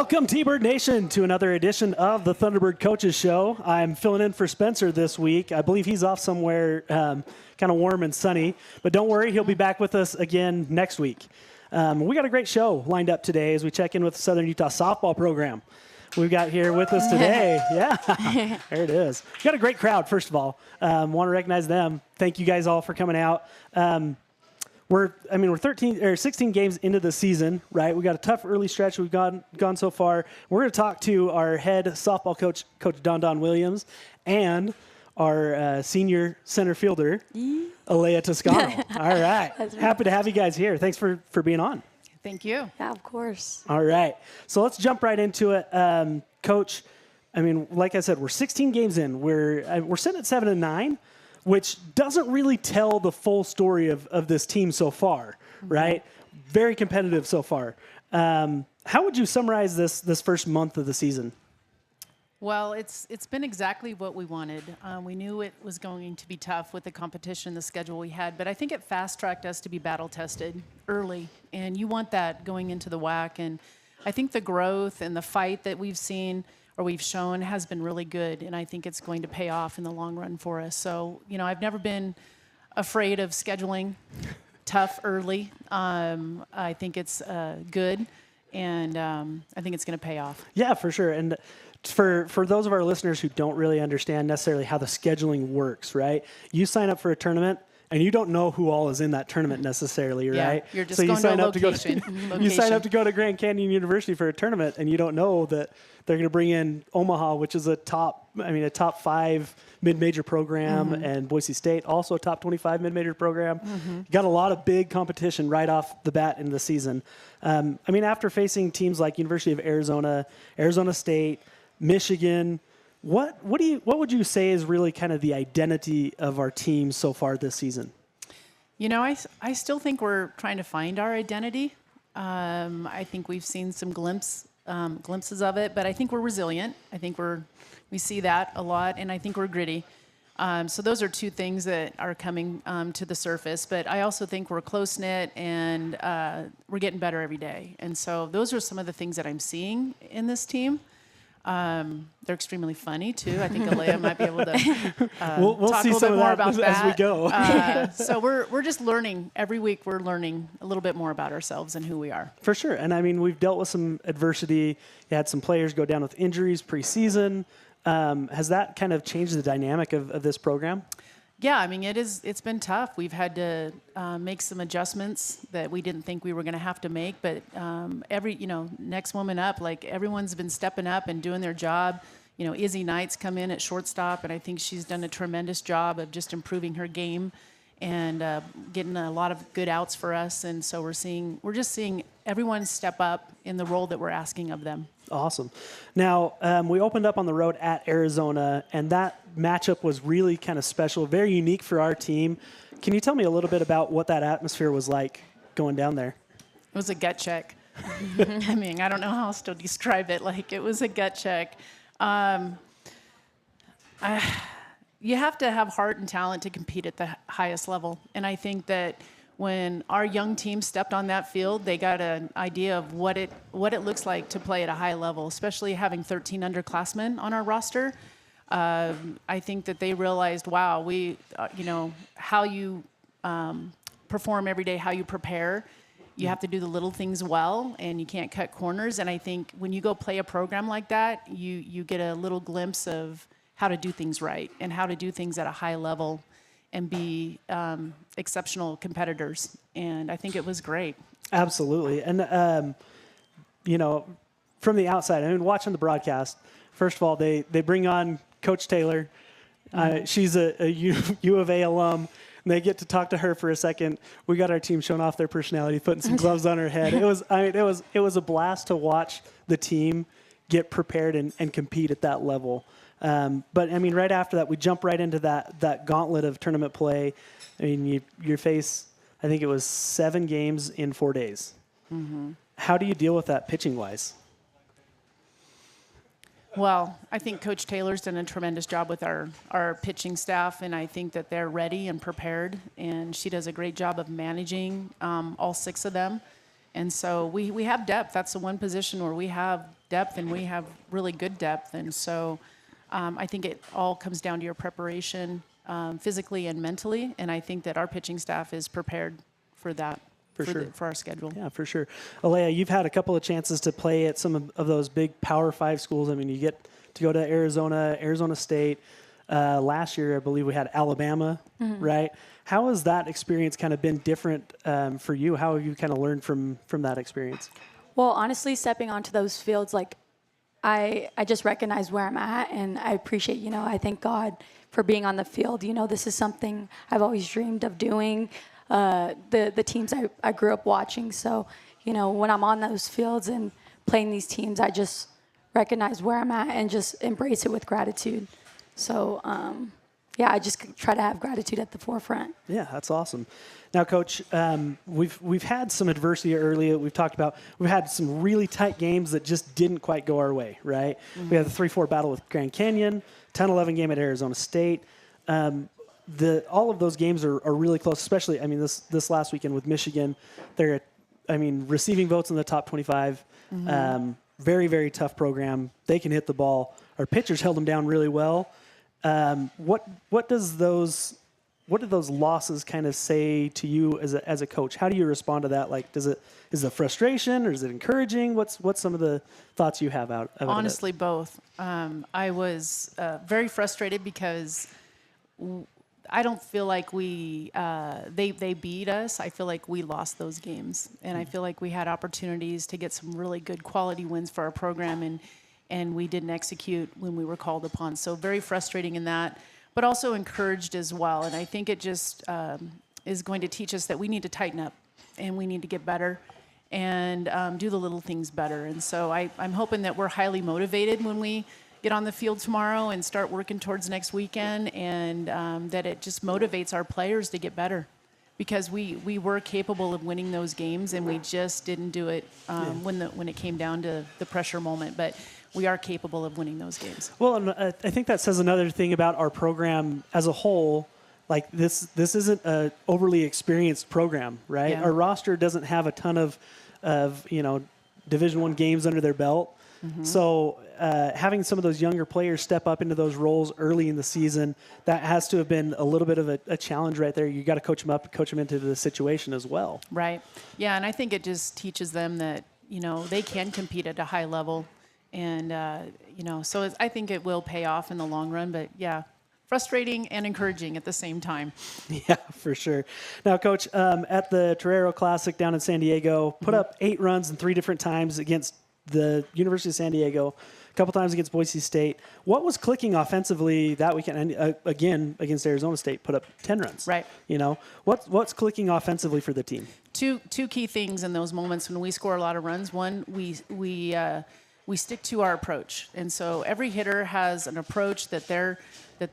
Welcome, T-Bird Nation, to another edition of the Thunderbird Coaches Show. I'm filling in for Spencer this week. I believe he's off somewhere kind of warm and sunny. But don't worry, he'll be back with us again next week. We got a great show lined up today as we check in with the Southern Utah softball program. We've got here with us today. Yeah, there it is. We got a great crowd, first of all. Want to recognize them. Thank you guys all for coming out. We're 13 or 16 games into the season, right? We got a tough early stretch. We've gone so far. We're going to talk to our head softball coach, Coach Don Williams, and our senior center fielder, Alayah Toscano. All right. Happy to have you guys here. Thanks for being on. Thank you. Yeah, of course. All right. So let's jump right into it. Coach, like I said, we're 16 games in. We're sitting at 7-9. Which doesn't really tell the full story of this team so far, right? Very competitive so far. How would you summarize this first month of the season? Well, it's been exactly what we wanted. We knew it was going to be tough with the competition, the schedule we had, but I think it fast-tracked us to be battle-tested early, and you want that going into the WAC. And I think the growth and the fight that we've seen or we've shown has been really good, and I think it's going to pay off in the long run for us. So, I've never been afraid of scheduling tough early. I think it's good, and I think it's going to pay off. Yeah, for sure. And for those of our listeners who don't really understand necessarily how the scheduling works, right? You sign up for a tournament, and you don't know who all is in that tournament necessarily, right? You're just going to a location. You sign up to go to Grand Canyon University for a tournament, and you don't know that they're going to bring in Omaha, which is a top 5 mid-major program, and Boise State, also a top 25 mid-major program. Got a lot of big competition right off the bat in the season. After facing teams like University of Arizona, Arizona State, Michigan, what would you say is really kind of the identity of our team so far this season? I still think we're trying to find our identity. I think we've seen some glimpses of it, but I think we're resilient. I think we see that a lot, and I think we're gritty. So those are two things that are coming to the surface. But I also think we're close-knit, and we're getting better every day. And so those are some of the things that I'm seeing in this team. They're extremely funny too. I think Alayah might be able to we'll talk see a little some bit of more that about as that. we go. So we're just learning every week. We're learning a little bit more about ourselves and who we are. For sure. And we've dealt with some adversity. You had some players go down with injuries preseason. Has that kind of changed the dynamic of this program? Yeah, it's been tough. We've had to make some adjustments that we didn't think we were going to have to make. But next woman up, like everyone's been stepping up and doing their job. Izzy Knight's come in at shortstop, and I think she's done a tremendous job of just improving her game and getting a lot of good outs for us. And so we're just seeing everyone step up in the role that we're asking of them. Awesome. Now, we opened up on the road at Arizona, and that matchup was really kind of special, very unique for our team. Can you tell me a little bit about what that atmosphere was like going down there? It was a gut check. I don't know how else to describe it. Like, it was a gut check. You have to have heart and talent to compete at the highest level. And I think that when our young team stepped on that field, they got an idea of what it looks like to play at a high level, especially having 13 underclassmen on our roster. I think that they realized, wow, how you perform every day, how you prepare. You have to do the little things well, and you can't cut corners. And I think when you go play a program like that, you get a little glimpse of how to do things right and how to do things at a high level and be exceptional competitors. And I think it was great. Absolutely. And, from the outside, watching the broadcast, first of all, they bring on Coach Taylor. She's a U of A alum. And they get to talk to her for a second. We got our team showing off their personality, putting some gloves on her head. It was a blast to watch the team get prepared and compete at that level. But right after that, we jump right into that gauntlet of tournament play. You face, I think it was 7 games in 4 days. How do you deal with that pitching wise? Well, I think Coach Taylor's done a tremendous job with our pitching staff, and I think that they're ready and prepared, and she does a great job of managing all 6 of them. And so we have depth. That's the one position where we have depth, and we have really good depth. And so I think it all comes down to your preparation physically and mentally, and I think that our pitching staff is prepared for that. For our schedule. Yeah, for sure. Alayah, you've had a couple of chances to play at some of those big Power 5 schools. I mean, you get to go to Arizona State. Last year, I believe we had Alabama, right? How has that experience kind of been different for you? How have you kind of learned from that experience? Well, honestly, stepping onto those fields, like I just recognize where I'm at, and I appreciate, I thank God for being on the field. This is something I've always dreamed of doing. The teams I grew up watching. So, when I'm on those fields and playing these teams, I just recognize where I'm at and just embrace it with gratitude. So, I just try to have gratitude at the forefront. Yeah, that's awesome. Now, Coach, we've had some adversity earlier. We've had some really tight games that just didn't quite go our way, right? We had the 3-4 battle with Grand Canyon, 10-11 game at Arizona State. All of those games are really close, especially, this last weekend with Michigan. They're, receiving votes in the top 25. Very, very tough program. They can hit the ball. Our pitchers held them down really well. What do those losses kind of say to you as a coach? How do you respond to that? Like, is it frustration or is it encouraging? What's some of the thoughts you have out of it? Honestly, both. I was very frustrated because I don't feel like they beat us. I feel like we lost those games. And I feel like we had opportunities to get some really good quality wins for our program, and we didn't execute when we were called upon. So very frustrating in that, but also encouraged as well. And I think it just is going to teach us that we need to tighten up and we need to get better and do the little things better. And so I'm hoping that we're highly motivated when we get on the field tomorrow and start working towards next weekend, and that it just motivates our players to get better, because we were capable of winning those games, and we just didn't do it when it came down to the pressure moment. But we are capable of winning those games. Well, and I think that says another thing about our program as a whole. Like this isn't an overly experienced program, right? Yeah. Our roster doesn't have a ton of Division I games under their belt. So having some of those younger players step up into those roles early in the season, that has to have been a little bit of a challenge right there. You got to coach them up, coach them into the situation as well. Right. Yeah, and I think it just teaches them that, they can compete at a high level. And, so I think it will pay off in the long run. But, yeah, frustrating and encouraging at the same time. Yeah, for sure. Now, Coach, at the Torero Classic down in San Diego, put up 8 runs in 3 different times against the University of San Diego, a couple times against Boise State. What was clicking offensively that weekend? And again, against Arizona State, put up 10 runs. Right. What's clicking offensively for the team? Two key things in those moments when we score a lot of runs. One, we stick to our approach, and so every hitter has an approach that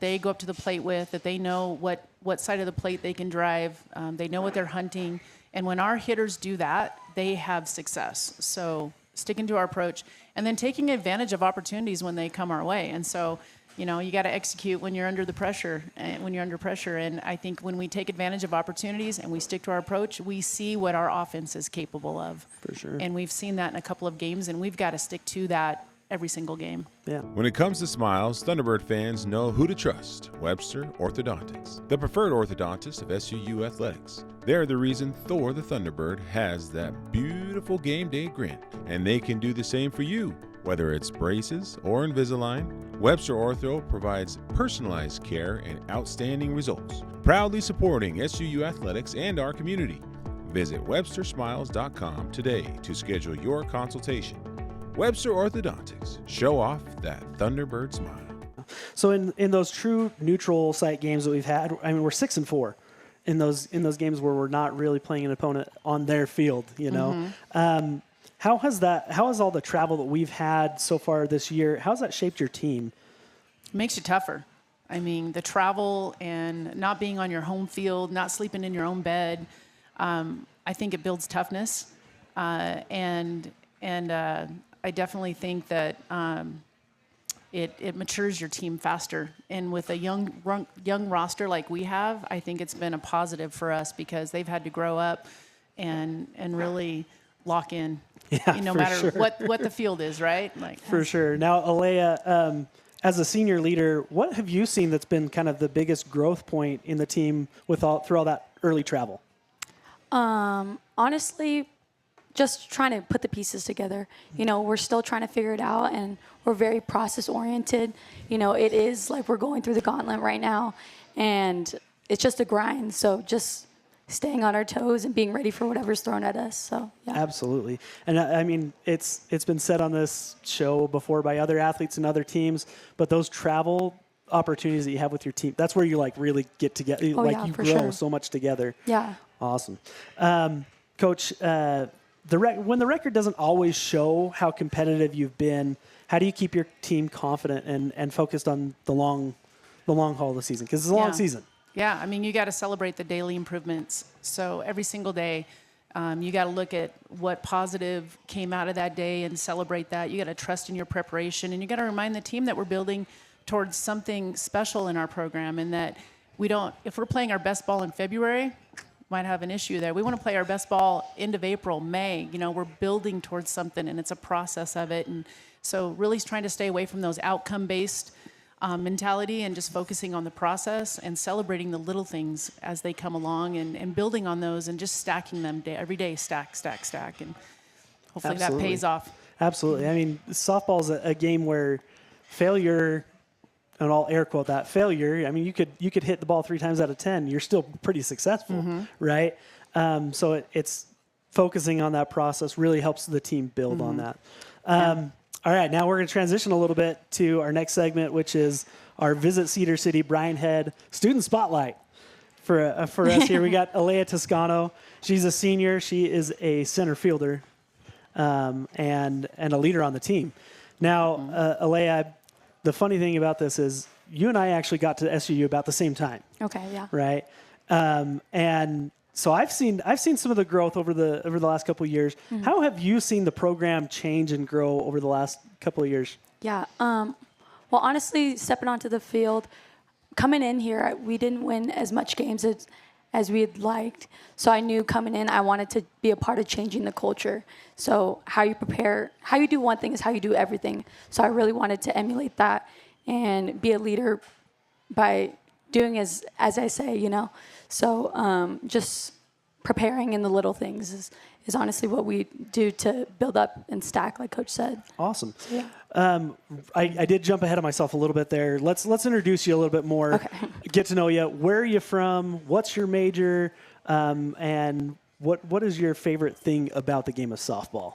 they go up to the plate with, that they know what side of the plate they can drive. They know what they're hunting, and when our hitters do that, they have success. So sticking to our approach, and then taking advantage of opportunities when they come our way. And so, you got to execute when you're under pressure. And I think when we take advantage of opportunities and we stick to our approach, we see what our offense is capable of. For sure. And we've seen that in a couple of games, and we've got to stick to that every single game. Yeah. When it comes to smiles, Thunderbird fans know who to trust: Webster Orthodontics, the preferred orthodontist of SUU Athletics. They're the reason Thor the Thunderbird has that beautiful game day grin, and they can do the same for you. Whether it's braces or Invisalign, Webster Ortho provides personalized care and outstanding results, proudly supporting SUU Athletics and our community. Visit webstersmiles.com today to schedule your consultation. Webster Orthodontics. Show off that Thunderbird smile. So in those true neutral site games that we've had, we're 6-4 in those games where we're not really playing an opponent on their field. How has all the travel that we've had so far this year, how's that shaped your team? It makes you tougher. The travel and not being on your home field, not sleeping in your own bed, I think it builds toughness, and I definitely think that it matures your team faster. And with a young roster like we have, I think it's been a positive for us because they've had to grow up and really lock in. Yeah, no for matter sure. what the field is, right? Like For sure. Now, Alayah, as a senior leader, what have you seen that's been kind of the biggest growth point in the team through all that early travel? Honestly, just trying to put the pieces together. We're still trying to figure it out, and we're very process oriented. It is like we're going through the gauntlet right now, and it's just a grind. So just staying on our toes and being ready for whatever's thrown at us. So yeah. Absolutely. And I mean, it's been said on this show before by other athletes and other teams, but those travel opportunities that you have with your team, that's where you like really get together. Oh, like yeah, you for grow sure. so much together. Yeah. Awesome. Coach, when the record doesn't always show how competitive you've been, how do you keep your team confident and focused on the long haul of the season? Because it's a long season. Yeah, I mean, you got to celebrate the daily improvements. So every single day, you got to look at what positive came out of that day and celebrate that. You got to trust in your preparation, and you got to remind the team that we're building towards something special in our program, and that if we're playing our best ball in February, might have an issue there. We want to play our best ball end of April, May. We're building towards something, and it's a process of it. And so really trying to stay away from those outcome-based mentality and just focusing on the process and celebrating the little things as they come along and building on those and just stacking them every day, stack. And hopefully that pays off. Absolutely. I mean, softball is a game where failure, and I'll air quote that, failure, I mean, you could hit the ball 3 times out of 10. You're still pretty successful, right? So it's focusing on that process really helps the team build on that. All right, now we're going to transition a little bit to our next segment, which is our Visit Cedar City Bryan Head Student Spotlight. For us here, we got Alayah Toscano. She's a senior. She is a center fielder and a leader on the team. Now, Alayah, the funny thing about this is you and I actually got to SUU about the same time. Okay, yeah. Right? And so I've seen some of the growth over the last couple of years. How have you seen the program change and grow over the last couple of years? Yeah. Well, honestly, stepping onto the field, coming in here, we didn't win as much games as we had liked. So I knew coming in, I wanted to be a part of changing the culture. So how you prepare, how you do one thing is how you do everything. So I really wanted to emulate that and be a leader by doing as I say, So just preparing in the little things is honestly what we do to build up and stack, like Coach said. Awesome. Yeah. I did jump ahead of myself a little bit there. Let's introduce you a little bit more. Okay. Get to know you. Where are you from? What's your major? And what is your favorite thing about the game of softball?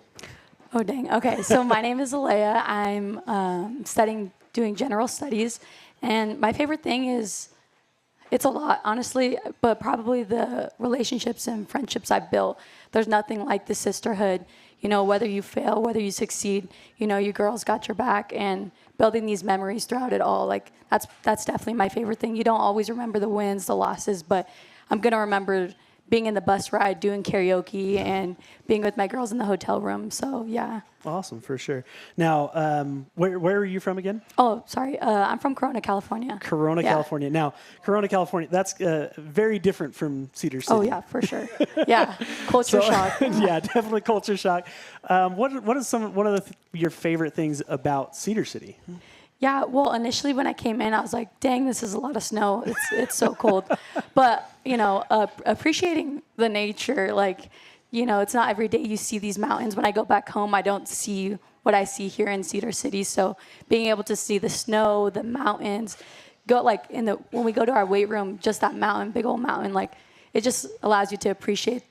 Oh, dang. Okay, so my name is Alayah. I'm doing general studies, and my favorite thing is, it's a lot, honestly, but probably the relationships and friendships I've built. There's nothing like the sisterhood. Whether you fail, whether you succeed, your girls got your back, and building these memories throughout it all. Like that's definitely my favorite thing. You don't always remember the wins, the losses, but I'm gonna remember being in the bus ride, doing karaoke, and being with my girls in the hotel room. So yeah. Awesome, for sure. Now, where are you from again? Oh, sorry. I'm from Corona, California. Corona, Yeah. California. Now, Corona, California, that's very different from Cedar City. Oh yeah, for sure. Yeah, culture shock. Yeah, definitely culture shock. What is one of your favorite things about Cedar City? Yeah, well, initially when I came in, I was like, dang, this is a lot of snow. It's so cold. But, appreciating the nature, it's not every day you see these mountains. When I go back home, I don't see what I see here in Cedar City. So being able to see the snow, the mountains, when we go to our weight room, just that mountain, big old mountain, it just allows you to appreciate,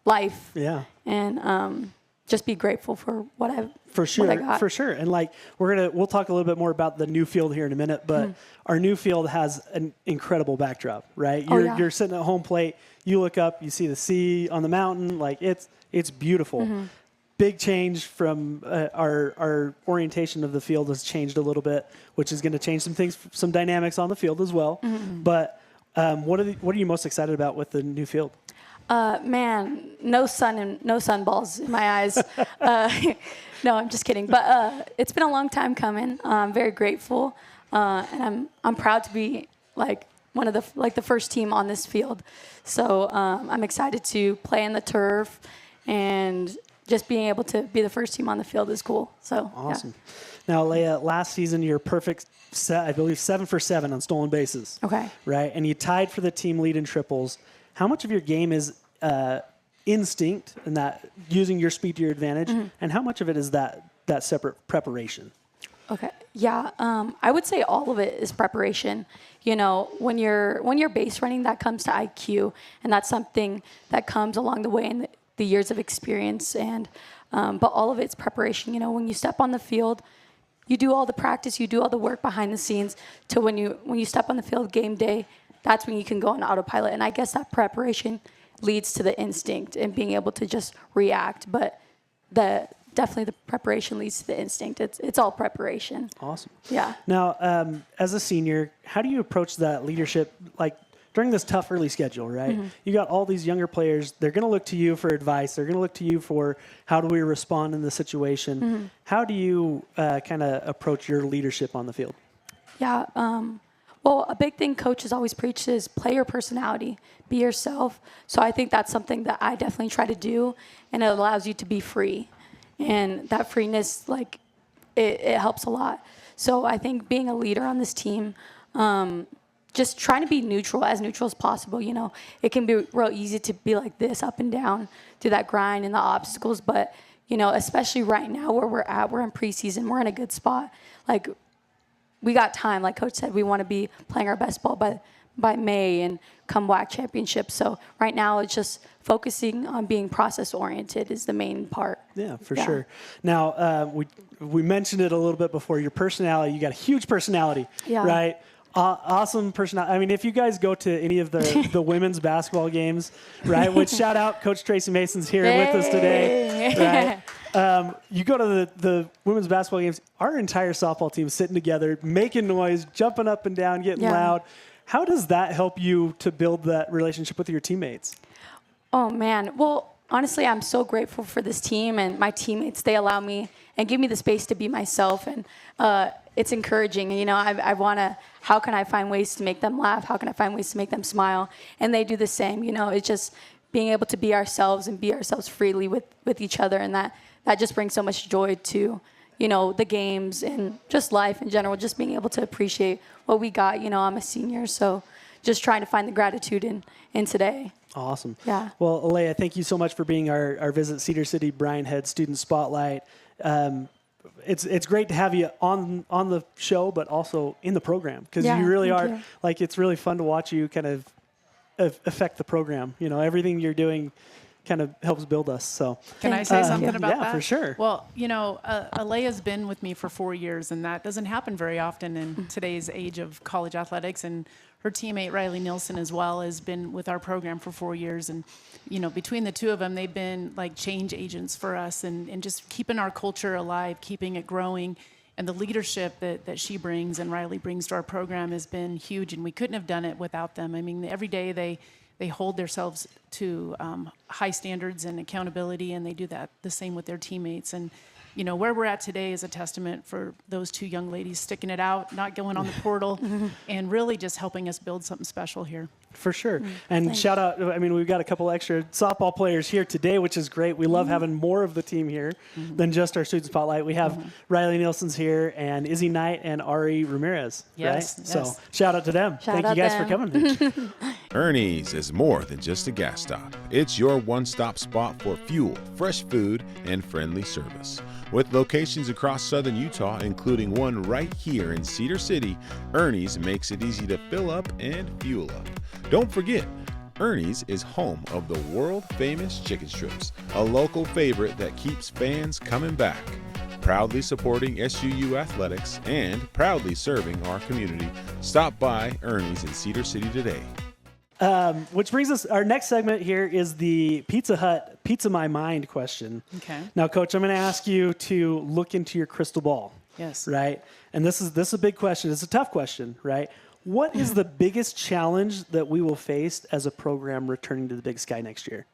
life. Yeah. And just be grateful for what I got. For sure. And we'll talk a little bit more about the new field here in a minute, but our new field has an incredible backdrop, right? You're sitting at home plate, you look up, you see the sea on the mountain, it's beautiful. Big change from our orientation of the field has changed a little bit, which is going to change some dynamics on the field as well. But what are you most excited about with the new field? Man, no sun balls in my eyes. No, I'm just kidding. But it's been a long time coming. I'm very grateful, and I'm proud to be one of the first team on this field. So I'm excited to play in the turf and just being able to be the first team on the field is cool. So Awesome. Now, Alayah, last season you're perfect, I believe 7 for 7 on stolen bases. Okay. Right? And you tied for the team lead in triples. How much of your game is instinct and that using your speed to your advantage, and how much of it is that separate preparation? Okay. Yeah. I would say all of it is preparation. You know, when you're base running, that comes to IQ, and that's something that comes along the way in the years of experience. And but all of it's preparation. You know, when you step on the field, you do all the practice, you do all the work behind the scenes. To when you step on the field game day, that's when you can go on autopilot. And I guess that preparation leads to the instinct and being able to just react. But definitely the preparation leads to the instinct. It's all preparation. Awesome. Yeah. Now, as a senior, how do you approach that leadership, like during this tough early schedule, right? You got all these younger players. They're going to look to you for advice. They're going to look to you for how do we respond in the situation. How do you kind of approach your leadership on the field? Yeah. Well, a big thing coaches always preach is play your personality, be yourself. So I think that's something that I definitely try to do, and it allows you to be free. And that freeness, like, it helps a lot. So I think being a leader on this team, just trying to be neutral as possible. You know, it can be real easy to be like this, up and down, through that grind and the obstacles. But, you know, especially right now where we're at, we're in preseason, we're in a good spot. Like, we got time. Like Coach said, we want to be playing our best ball by May and come WAC championship. So right now it's just focusing on being process-oriented is the main part. Yeah, for sure. Now, we mentioned it a little bit before. Your personality, you got a huge personality, right? Awesome personality. I mean, if you guys go to any of the women's basketball games, right, which shout out, Coach Tracy Mason's here with us today, right? You go to the women's basketball games, our entire softball team is sitting together, making noise, jumping up and down, getting loud. How does that help you to build that relationship with your teammates? Oh, man. Well, honestly, I'm so grateful for this team and my teammates. They allow me and give me the space to be myself. And it's encouraging. You know, I want to, how can I find ways to make them laugh? How can I find ways to make them smile? And they do the same. You know, it's just being able to be ourselves and be ourselves freely with each other. And that just brings so much joy to, you know, the games and just life in general, just being able to appreciate what we got. You know, I'm a senior, so just trying to find the gratitude in today. Awesome. Yeah. Well, Alayah, thank you so much for being our Visit Cedar City Bryan Head Student Spotlight. It's great to have you on the show, but also in the program, because you really are, like, it's really fun to watch you kind of affect the program. You know, everything you're doing kind of helps build us. So can I say something about that? Yeah, for sure. Well, you know, Alayah's been with me for 4 years, and that doesn't happen very often in today's age of college athletics. And her teammate Riley Nielsen as well has been with our program for 4 years. And, you know, between the two of them, they've been like change agents for us and just keeping our culture alive, keeping it growing. And the leadership that she brings and Riley brings to our program has been huge, and we couldn't have done it without them. I mean, every day they hold themselves to high standards and accountability, and they do that the same with their teammates. And, you know, where we're at today is a testament for those two young ladies sticking it out, not going on the portal, and really just helping us build something special here. For sure. And shout out, I mean, we've got a couple extra softball players here today, which is great. We love having more of the team here than just our student spotlight. We have Riley Nielsen's here and Izzy Knight and Ari Ramirez. Yes, right? yes. So shout out to them. Thank you guys for coming. Ernie's is more than just a gas stop. It's your one-stop spot for fuel, fresh food, and friendly service. With locations across southern Utah, including one right here in Cedar City, Ernie's makes it easy to fill up and fuel up. Don't forget, Ernie's is home of the world-famous chicken strips, a local favorite that keeps fans coming back. Proudly supporting SUU athletics and proudly serving our community. Stop by Ernie's in Cedar City today. Which brings us, our next segment here is the Pizza Hut Pizza My Mind question. Okay. Now, Coach, I'm going to ask you to look into your crystal ball. Yes. Right? And this is a big question. It's a tough question, right? What is the biggest challenge that we will face as a program returning to the Big Sky next year?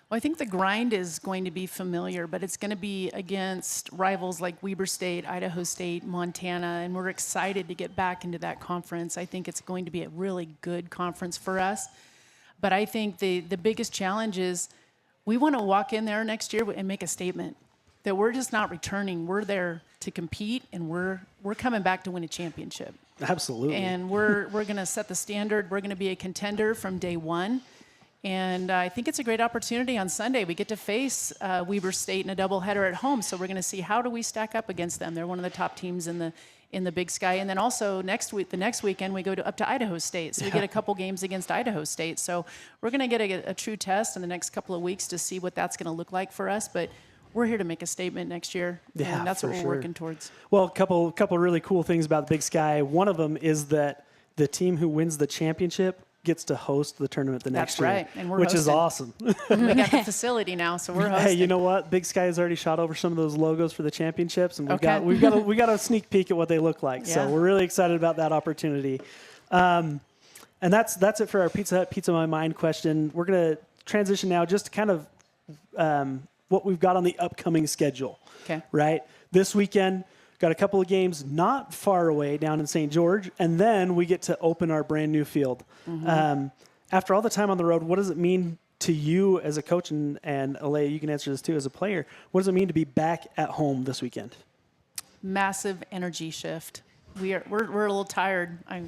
Well, I think the grind is going to be familiar, but it's going to be against rivals like Weber State, Idaho State, Montana, and we're excited to get back into that conference. I think it's going to be a really good conference for us. But I think the biggest challenge is we want to walk in there next year and make a statement that we're just not returning. We're there to compete, and we're coming back to win a championship. Absolutely. And we're going to set the standard. We're going to be a contender from day one. And I think it's a great opportunity on Sunday. We get to face Weber State in a doubleheader at home, so we're going to see how do we stack up against them. They're one of the top teams in the Big Sky. And then also the next weekend we go up to Idaho State, so we get a couple games against Idaho State. So we're going to get a true test in the next couple of weeks to see what that's going to look like for us. But we're here to make a statement next year, and that's what we're working towards. Well, a couple really cool things about the Big Sky. One of them is that the team who wins the championship gets to host the tournament the next year. That's right, and we're which is awesome. We got the facility now, so we're hosting. Hey, you know what? Big Sky has already shot over some of those logos for the championships, and we got a sneak peek at what they look like. Yeah. So we're really excited about that opportunity. And that's it for our Pizza Hut Pizza My Mind question. We're going to transition now just to kind of what we've got on the upcoming schedule. Okay. Right? This weekend, got a couple of games not far away down in St. George, and then we get to open our brand new field. Mm-hmm. After all the time on the road, what does it mean to you as a coach, and Alayah, you can answer this too as a player, what does it mean to be back at home this weekend? Massive energy shift. We're a little tired. I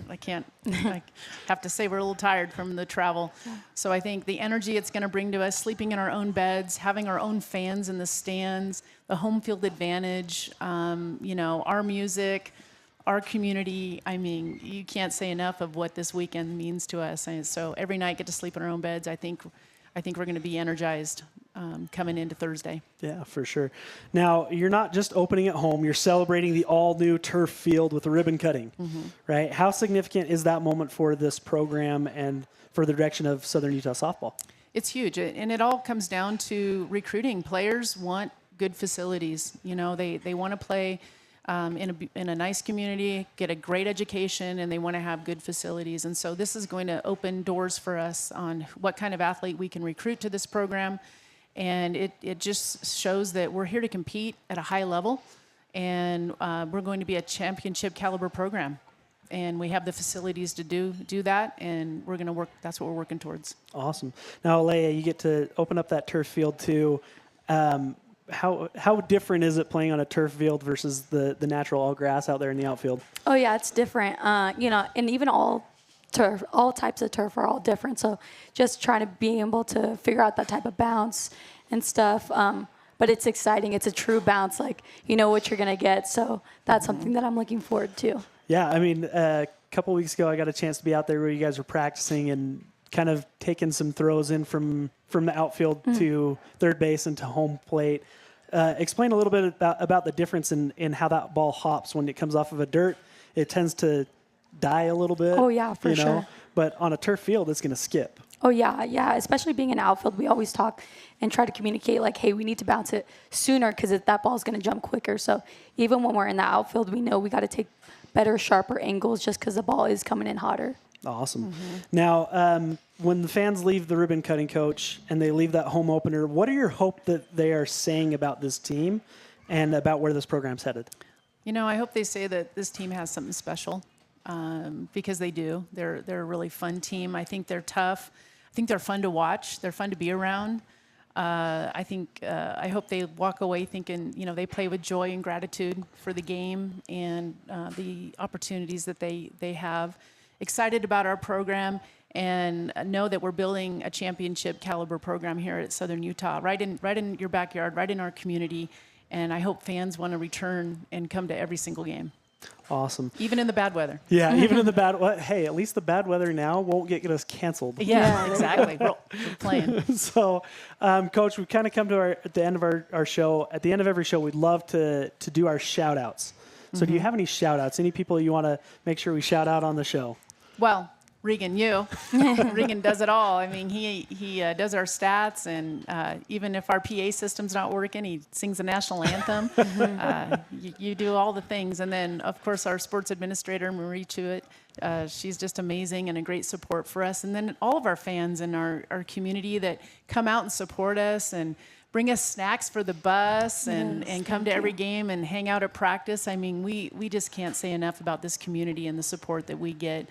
have to say we're a little tired from the travel. So I think the energy it's going to bring to us, sleeping in our own beds, having our own fans in the stands, the home field advantage, our music, our community. I mean, you can't say enough of what this weekend means to us. And so every night get to sleep in our own beds. I think we're going to be energized coming into Thursday. Yeah, for sure. Now, you're not just opening at home. You're celebrating the all-new turf field with the ribbon cutting, right? How significant is that moment for this program and for the direction of Southern Utah softball? It's huge, and it all comes down to recruiting. Players want good facilities. You know, they want to play in a nice community, get a great education, and they want to have good facilities. And so this is going to open doors for us on what kind of athlete we can recruit to this program. And it just shows that we're here to compete at a high level, and we're going to be a championship caliber program. And we have the facilities to do that, and we're going to work. That's what we're working towards. Awesome. Now, Alayah, you get to open up that turf field too. How different is it playing on a turf field versus the natural all grass out there in the outfield? Oh yeah, it's different. And even all types of turf are all different. So just trying to be able to figure out that type of bounce and stuff. But it's exciting. It's a true bounce. Like, you know what you're going to get. So that's something that I'm looking forward to. Yeah, I mean, a couple weeks ago, I got a chance to be out there where you guys were practicing and kind of taking some throws in from the outfield to third base and to home plate. Explain a little bit about the difference in how that ball hops when it comes off of a dirt. It tends to die a little bit. Oh, yeah, for sure. But on a turf field, it's going to skip. Oh, yeah. Especially being in outfield, we always talk and try to communicate like, hey, we need to bounce it sooner because that ball is going to jump quicker. So even when we're in the outfield, we know we got to take better, sharper angles just because the ball is coming in hotter. Awesome. Now, when the fans leave the ribbon cutting, Coach, and they leave that home opener, what are your hope that they are saying about this team and about where this program's headed? You know, I hope they say that this team has something special. Because they do. They're a really fun team. I think they're tough. I think they're fun to watch. They're fun to be around. I hope they walk away thinking, they play with joy and gratitude for the game and the opportunities that they have. Excited about our program and know that we're building a championship caliber program here at Southern Utah, right in your backyard, right in our community. And I hope fans want to return and come to every single game. Awesome. Even in the bad weather. Yeah, even in the bad weather. Hey, at least the bad weather now won't get us canceled. Yeah, exactly. We're playing. So, Coach, we've kind of come to at the end of our show. At the end of every show, we'd love to do our shout-outs. So do you have any shout-outs? Any people you want to make sure we shout out on the show? Well, Regan, Regan does it all. I mean, he does our stats, and even if our PA system's not working, he sings the national anthem. You do all the things. And then, of course, our sports administrator, Marie Chewett, she's just amazing and a great support for us. And then all of our fans in our community that come out and support us and bring us snacks for the bus and come to every game and hang out at practice. I mean, we just can't say enough about this community and the support that we get.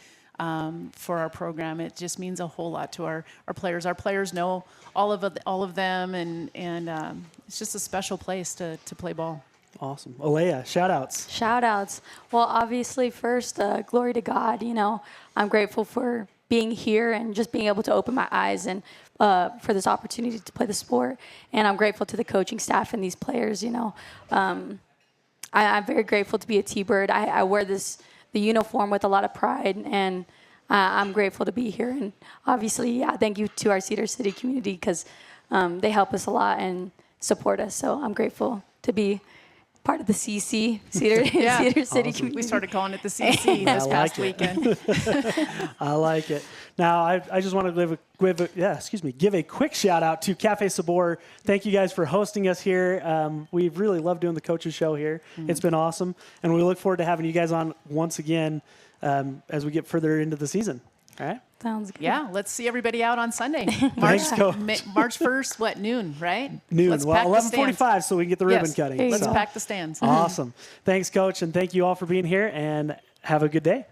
for our program. It just means a whole lot to our players. Our players know all of them, and it's just a special place to play ball. Awesome. Alayah, shout-outs. Shout-outs. Well, obviously, first, glory to God. I'm grateful for being here and just being able to open my eyes and for this opportunity to play the sport. And I'm grateful to the coaching staff and these players. I'm very grateful to be a T-Bird. I wear the uniform with a lot of pride, and I'm grateful to be here. And obviously, thank you to our Cedar City community because they help us a lot and support us. So I'm grateful to be part of the CC, Cedar City community. We started calling it the CC this past weekend. I like it. Now, I just want to give a quick shout out to Cafe Sabor. Thank you guys for hosting us here. We've really loved doing the coaches show here. It's been awesome, and we look forward to having you guys on once again as we get further into the season. All right. Sounds good. Yeah, let's see everybody out on Sunday. Thanks, Coach. March 1st, noon, right? Noon. Let's well, 11:45, so we can get the ribbon Yes. cutting. Let's So. pack the stands. Awesome. Thanks, Coach, and thank you all for being here, and have a good day.